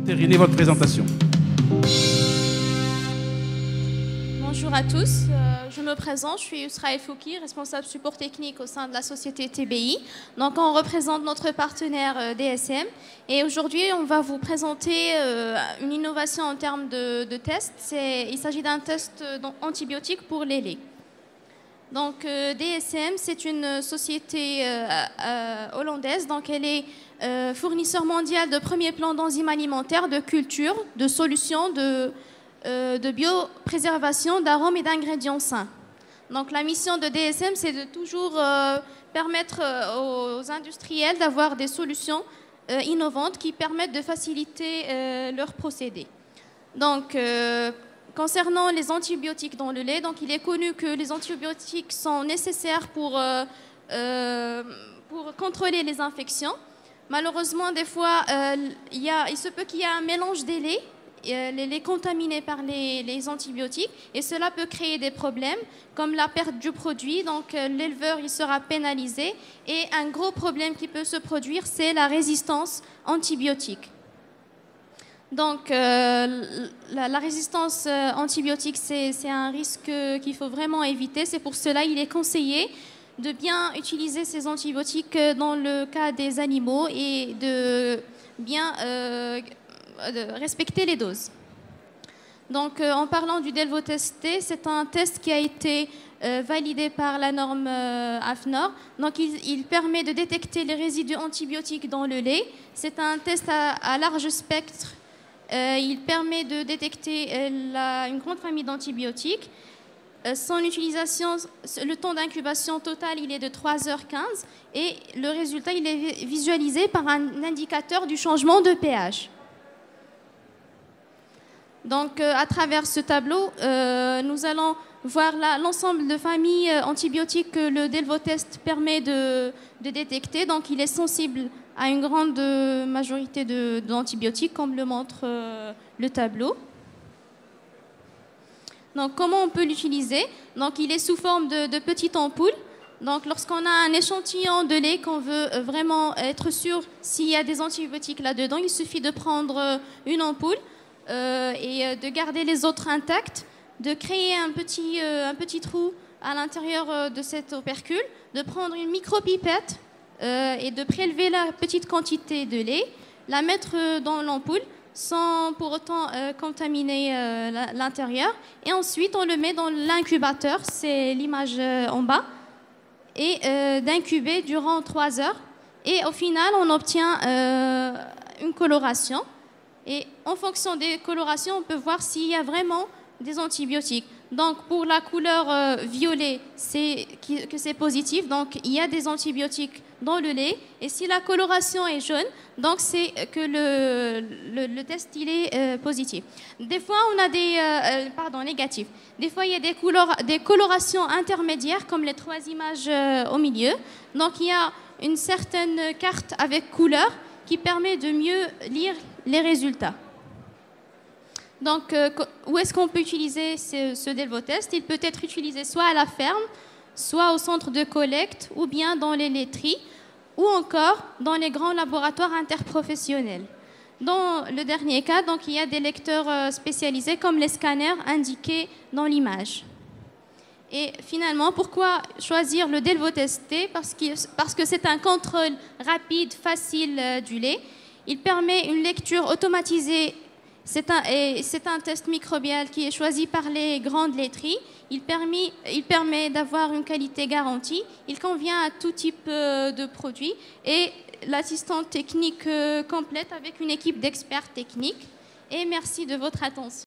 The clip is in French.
Terminez votre présentation. Bonjour à tous, je me présente, je suis Yusra El Fouki, responsable support technique au sein de la société TBI. Donc on représente notre partenaire DSM et aujourd'hui on va vous présenter une innovation en termes de tests. Il s'agit d'un test antibiotique pour les laits. Donc DSM, c'est une société hollandaise, donc elle est fournisseur mondial de premier plan d'enzymes alimentaires, de culture, de solutions, de biopréservation, d'arômes et d'ingrédients sains. Donc la mission de DSM, c'est de toujours permettre aux industriels d'avoir des solutions innovantes qui permettent de faciliter leurs procédés. Donc concernant les antibiotiques dans le lait, donc il est connu que les antibiotiques sont nécessaires pour contrôler les infections. Malheureusement, des fois, il se peut qu'il y ait un mélange des laits, les laits contaminés par les antibiotiques, et cela peut créer des problèmes comme la perte du produit. Donc l'éleveur il sera pénalisé, et un gros problème qui peut se produire, c'est la résistance antibiotique. Donc la résistance antibiotique, c'est un risque qu'il faut vraiment éviter. C'est pour cela qu'il est conseillé de bien utiliser ces antibiotiques dans le cas des animaux et de bien respecter les doses. Donc en parlant du Delvo-Test-T, c'est un test qui a été validé par la norme AFNOR. Donc il permet de détecter les résidus antibiotiques dans le lait. C'est un test à large spectre. Il permet de détecter une grande famille d'antibiotiques. Son utilisation, le temps d'incubation total, il est de 3h15 et le résultat, il est visualisé par un indicateur du changement de pH. Donc, à travers ce tableau, nous allons voir l'ensemble de familles antibiotiques que le Delvo-Test permet de détecter. Donc, il est sensible à une grande majorité d'antibiotiques, comme le montre le tableau. Donc, comment on peut l'utiliser? Donc, il est sous forme de petites ampoules. Donc, lorsqu'on a un échantillon de lait, qu'on veut vraiment être sûr s'il y a des antibiotiques là-dedans, il suffit de prendre une ampoule et de garder les autres intacts, de créer un petit trou à l'intérieur de cet opercule, de prendre une micro-pipette et de prélever la petite quantité de lait, la mettre dans l'ampoule sans pour autant contaminer l'intérieur. Et ensuite, on le met dans l'incubateur, c'est l'image en bas, et d'incuber durant 3 heures. Et au final, on obtient une coloration. Et en fonction des colorations, on peut voir s'il y a vraiment des antibiotiques. Donc, pour la couleur violet, c'est positif. Donc, il y a des antibiotiques dans le lait. Et si la coloration est jaune, donc c'est que le test il est positif. Des fois, on a des négatifs. Des fois, il y a des colorations intermédiaires, comme les 3 images au milieu. Donc, il y a une certaine carte avec couleur qui permet de mieux lire les résultats. Donc, où est-ce qu'on peut utiliser ce Delvo-Test? Il peut être utilisé soit à la ferme, soit au centre de collecte, ou bien dans les laiteries, ou encore dans les grands laboratoires interprofessionnels. Dans le dernier cas, donc, il y a des lecteurs spécialisés comme les scanners indiqués dans l'image. Et finalement, pourquoi choisir le Delvo-Test-T? Parce que c'est un contrôle rapide, facile du lait. Il permet une lecture automatisée. C'est un test microbial qui est choisi par les grandes laiteries. Il permet d'avoir une qualité garantie. Il convient à tout type de produit. Et l'assistante technique complète avec une équipe d'experts techniques. Et merci de votre attention.